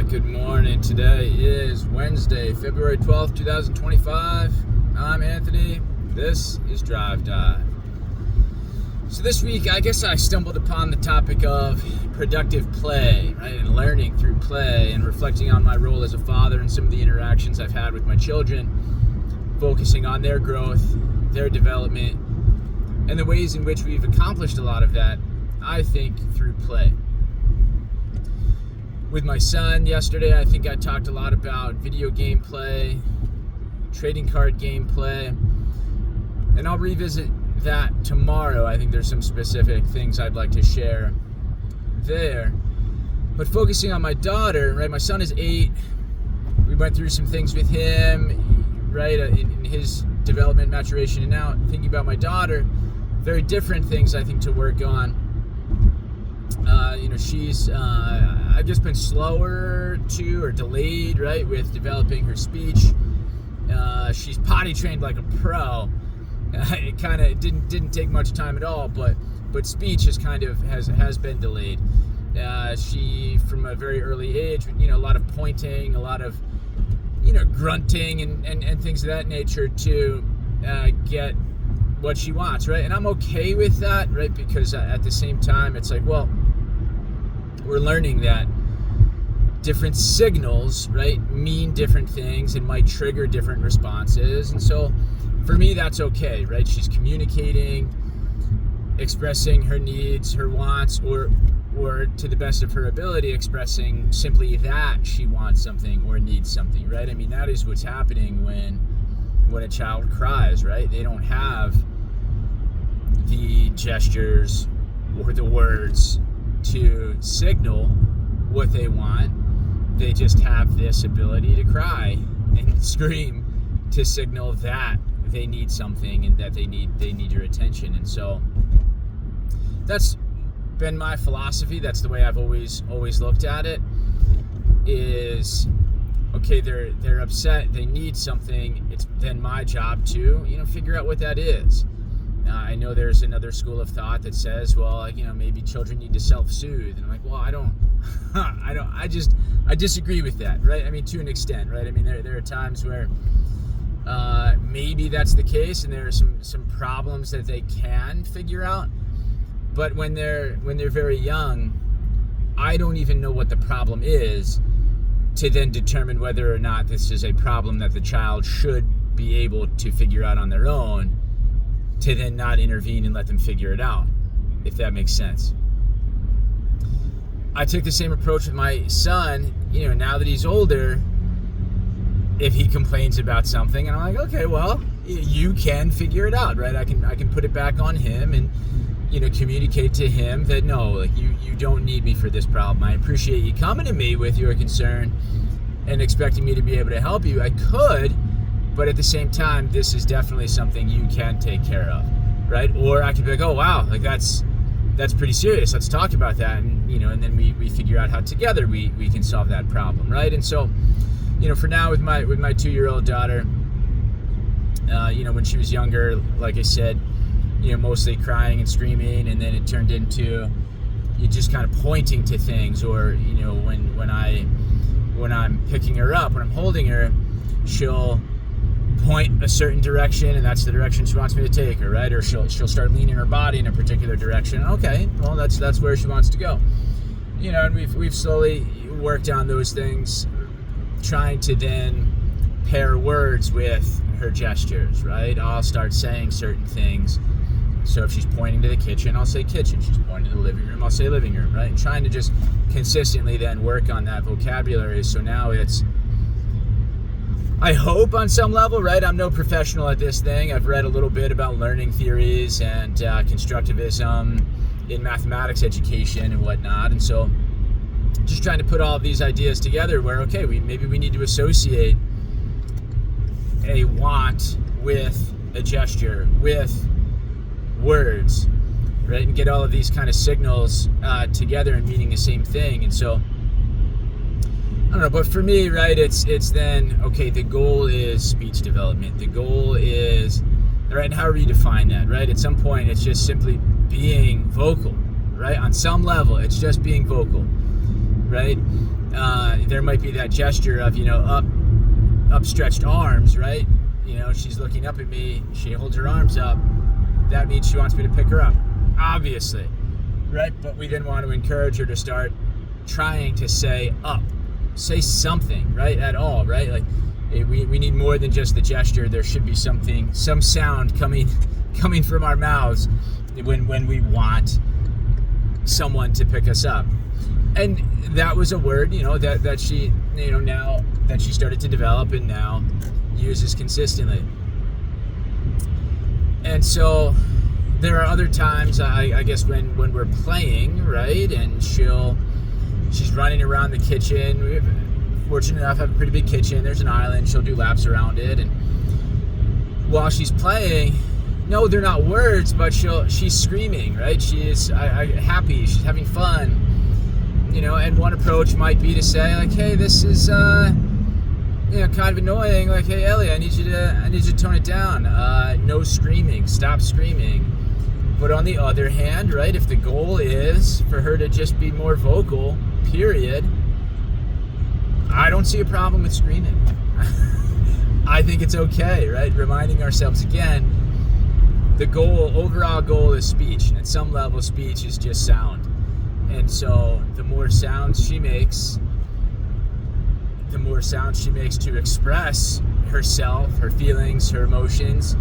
Good morning. Today is Wednesday, February 12th, 2025. I'm Anthony. This is Drive Dive. So this week, I guess I stumbled upon the topic of productive play, right? And learning through play and reflecting on my role as a father and some of the interactions I've had with my children, focusing on their growth, their development, and the ways in which we've accomplished a lot of that, I think, through play. With my son yesterday, I think I talked a lot about video game play, trading card game play, and I'll revisit that tomorrow. I think there's some specific things I'd like to share there. But focusing on my daughter, right? My son is 8. We went through some things with him, right, in his development, maturation, and now thinking about my daughter, very different things I think to work on. She's, I've just been slower to or delayed, right, with developing her speech. She's potty trained like a pro. It kind of didn't take much time at all, but speech has been delayed. She, from a very early age, a lot of pointing, a lot of, grunting and things of that nature to get what she wants, right? And I'm okay with that, right? Because at the same time, it's like, well, we're learning that different signals, right, mean different things and might trigger different responses. And so for me, that's okay, right? She's communicating, expressing her needs, her wants, or to the best of her ability, expressing simply that she wants something or needs something, right? I mean, that is what's happening when a child cries, right? They don't have the gestures or the words to signal what they want. They just have this ability to cry and scream to signal that they need something and that they need your attention. And so that's been my philosophy. That's the way I've always looked at it. Is okay, they're upset, they need something. It's then my job to figure out what that is. I know there's another school of thought that says, well, maybe children need to self-soothe. And I'm like, well, I disagree with that, right? I mean, to an extent, right? I mean, there are times where maybe that's the case, and there are some problems that they can figure out. But when they're very young, I don't even know what the problem is to then determine whether or not this is a problem that the child should be able to figure out on their own, to then not intervene and let them figure it out, if that makes sense. I took the same approach with my son, now that he's older. If he complains about something, and I'm like, okay, well, you can figure it out, right? I can put it back on him and, communicate to him that, no, like you don't need me for this problem. I appreciate you coming to me with your concern and expecting me to be able to help you. I could, but at the same time, this is definitely something you can take care of, right? Or I could be like, oh, wow, like that's pretty serious. Let's talk about that. And, and then we figure out how together we can solve that problem, right? And so, for now with my 2-year-old daughter, when she was younger, like I said, mostly crying and screaming, and then it turned into you just kind of pointing to things, or, when I'm picking her up, when I'm holding her, she'll point a certain direction, and that's the direction she wants me to take her, right? Or she'll start leaning her body in a particular direction. Okay, well, that's where she wants to go. And we've slowly worked on those things, trying to then pair words with her gestures, right? I'll start saying certain things. So if she's pointing to the kitchen, I'll say kitchen. She's pointing to the living room, I'll say living room, right? And trying to just consistently then work on that vocabulary. So now it's, I hope on some level, right? I'm no professional at this thing. I've read a little bit about learning theories and constructivism in mathematics education and whatnot. And so just trying to put all of these ideas together where, okay, maybe we need to associate a want with a gesture, with words, right? And get all of these kind of signals together and meaning the same thing. And so, I don't know, but for me, right, it's then, okay, the goal is speech development. The goal is, right, and however you define that, right? At some point, it's just simply being vocal, right? On some level, it's just being vocal, right? there might be that gesture of, upstretched arms, right? She's looking up at me, she holds her arms up, that means she wants me to pick her up, obviously, right? But we then want to encourage her to start trying to say up, say something, right, at all, right? Like, we need more than just the gesture. There should be some sound coming from our mouths when we want someone to pick us up. And that was a word, that she, now that she started to develop and now uses consistently. And so there are other times, I guess, when we're playing, right, and she's running around the kitchen. We're fortunate enough to have a pretty big kitchen. There's an island. She'll do laps around it, and while she's playing, no, they're not words, but she's screaming, right? She is happy. She's having fun. And one approach might be to say, like, hey, this is, kind of annoying. Like, hey, Ellie, I need you to tone it down. No screaming. Stop screaming. But on the other hand, right, if the goal is for her to just be more vocal, period, I don't see a problem with screaming. I think it's okay, right? Reminding ourselves again, the overall goal is speech. And at some level, speech is just sound. And so the more sounds she makes to express herself, her feelings, her emotions,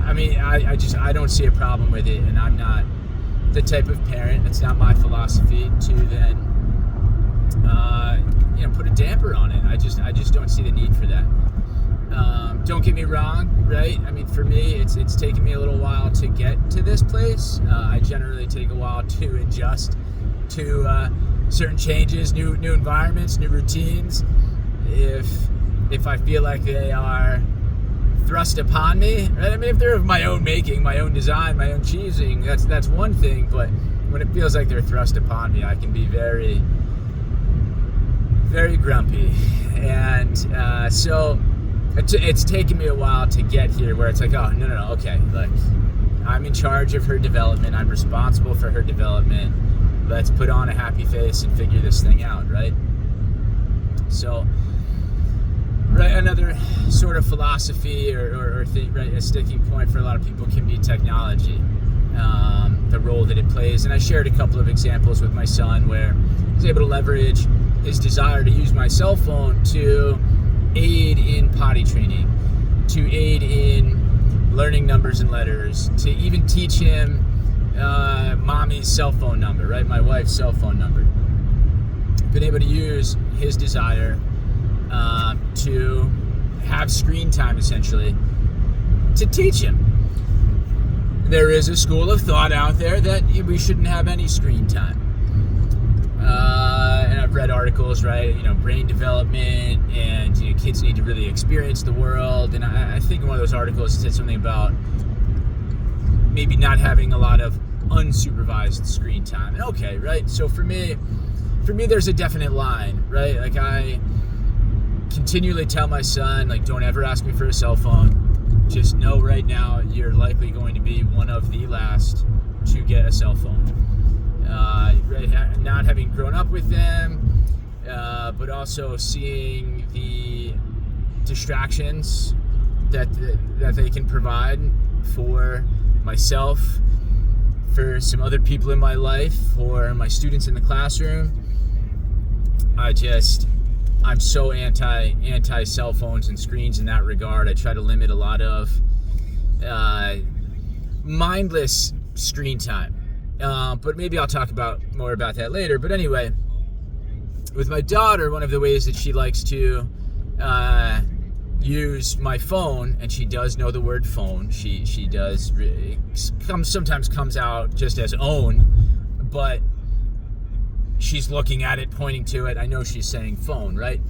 I mean, I don't see a problem with it. And I'm not the type of parent, it's not my philosophy to then, put a damper on it. I just don't see the need for that. Don't get me wrong, right? I mean, for me, it's taken me a little while to get to this place. I generally take a while to adjust to certain changes, new environments, new routines. If I feel like they are thrust upon me, right? I mean, if they're of my own making, my own design, my own choosing, that's one thing. But when it feels like they're thrust upon me, I can be very, very grumpy. And so it's taken me a while to get here where it's like, oh, no, okay, look, I'm in charge of her development. I'm responsible for her development. Let's put on a happy face and figure this thing out, right? So, right, another sort of philosophy or thing, right, a sticking point for a lot of people can be technology, the role that it plays. And I shared a couple of examples with my son where I was able to leverage his desire to use my cell phone to aid in potty training, to aid in learning numbers and letters, to even teach him mommy's cell phone number, right? My wife's cell phone number. Been able to use his desire to have screen time, essentially, to teach him. There is a school of thought out there that we shouldn't have any screen time. And I've read articles, right? Brain development, and kids need to really experience the world. And I think in one of those articles it said something about maybe not having a lot of unsupervised screen time. And okay, right? So for me, there's a definite line, right? Like, I continually tell my son, like, don't ever ask me for a cell phone. Just know right now you're likely going to be one of the last to get a cell phone. Right, not having grown up with them, but also seeing the distractions that they can provide for myself, for some other people in my life, for my students in the classroom. I'm so anti cell phones and screens in that regard. I try to limit a lot of mindless screen time. But maybe I'll talk more about that later. But anyway, with my daughter, one of the ways that she likes to use my phone, and she does know the word phone. She does. Sometimes comes out just as own, but she's looking at it, pointing to it. I know she's saying phone, right?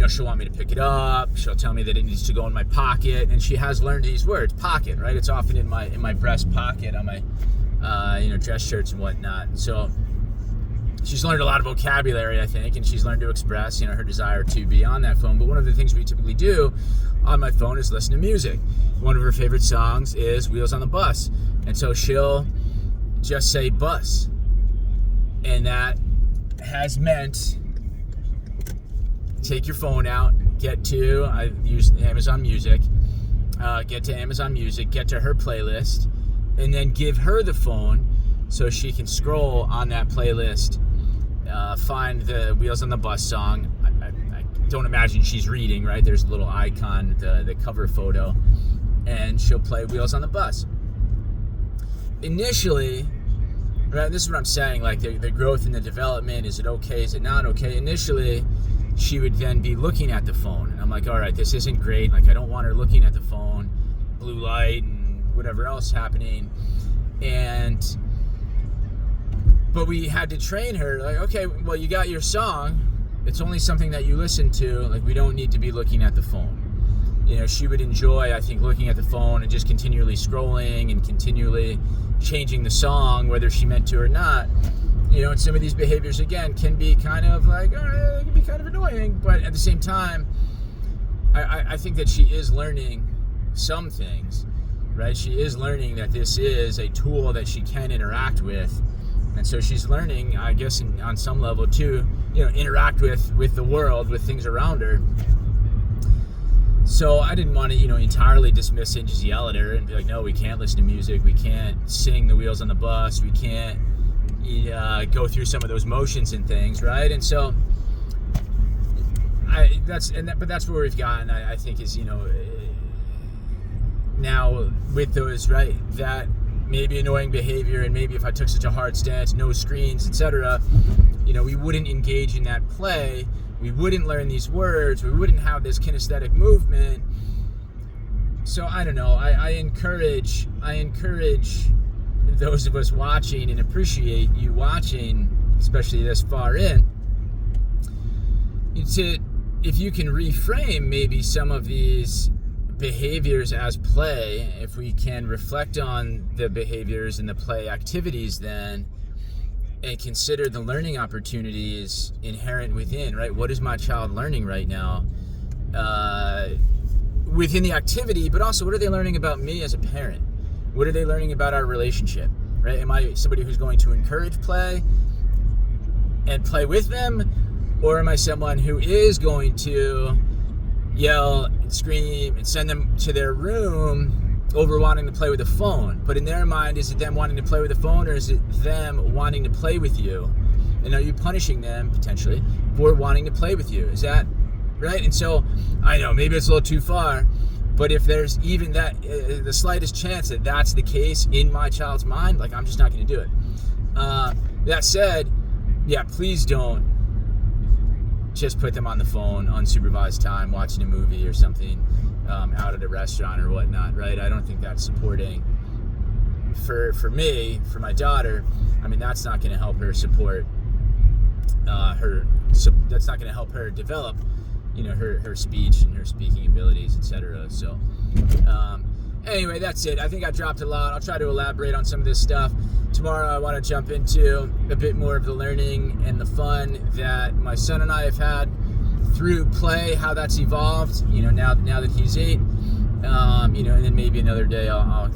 She'll want me to pick it up. She'll tell me that it needs to go in my pocket, and she has learned these words. Pocket, right? It's often in my breast pocket on my dress shirts and whatnot. So she's learned a lot of vocabulary, I think, and she's learned to express her desire to be on that phone. But one of the things we typically do on my phone is listen to music. One of her favorite songs is Wheels on the Bus, and so she'll just say bus. And And that has meant take your phone out, I use Amazon Music, get to Amazon Music, get to her playlist, and then give her the phone so she can scroll on that playlist, find the Wheels on the Bus song. I don't imagine she's reading, right? There's a little icon, the cover photo, and she'll play Wheels on the Bus. Initially, right, this is what I'm saying, like the growth and the development, is it okay, is it not okay? Initially, she would then be looking at the phone, and I'm like, all right, this isn't great. Like, I don't want her looking at the phone, blue light and whatever else happening. But we had to train her, like, okay, well, you got your song. It's only something that you listen to. Like, we don't need to be looking at the phone. You know, she would enjoy, I think, looking at the phone and just continually scrolling and continually changing the song, whether she meant to or not. You know, and some of these behaviors, again, can be kind of like, all right, it can be kind of annoying, but at the same time, I think that she is learning some things, right? She is learning that this is a tool that she can interact with, and so she's learning, I guess, on some level to, you know, interact with the world, with things around her. So I didn't want to, you know, entirely dismiss it and just yell at her and be like, no, we can't listen to music, we can't sing the Wheels on the Bus, we can't go through some of those motions and things, right? And so but that's where we've gotten, I think, is, you know, now with those, right, that maybe annoying behavior, and maybe if I took such a hard stance, no screens, etc., you know, we wouldn't engage in that play, we wouldn't learn these words, we wouldn't have this kinesthetic movement. So I don't know, I encourage those of us watching, and appreciate you watching, especially this far in, if you can reframe maybe some of these behaviors as play, if we can reflect on the behaviors and the play activities then, and consider the learning opportunities inherent within, right? What is my child learning right now within the activity, but also what are they learning about me as a parent? What are they learning about our relationship, right? Am I somebody who's going to encourage play and play with them? Or am I someone who is going to yell and scream and send them to their room over wanting to play with a phone? But in their mind, is it them wanting to play with a phone, or is it them wanting to play with you? And are you punishing them, potentially, for wanting to play with you? Is that right? And so, I know, maybe it's a little too far, but if there's even that, the slightest chance that that's the case in my child's mind, like, I'm just not going to do it. That said, yeah, please don't just put them on the phone, unsupervised time, watching a movie or something, out at a restaurant or whatnot, right? I don't think that's supporting, for me, for my daughter. I mean, that's not going to help her support that's not going to help her develop, you know, her speech and her speaking abilities, etc. So anyway, that's it. I think I dropped a lot. I'll try to elaborate on some of this stuff. Tomorrow I want to jump into a bit more of the learning and the fun that my son and I have had through play, how that's evolved, you know, now that he's 8. You know, and then maybe another day I'll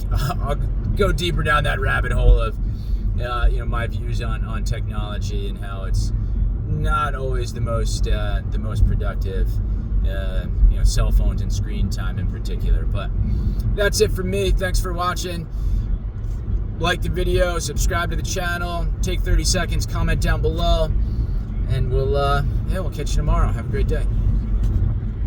go deeper down that rabbit hole of you know, my views on technology and how it's not always the most productive, you know, cell phones and screen time in particular. But that's it for me. Thanks for watching. Like the video, subscribe to the channel, take 30 seconds, comment down below, and we'll catch you tomorrow. Have a great day.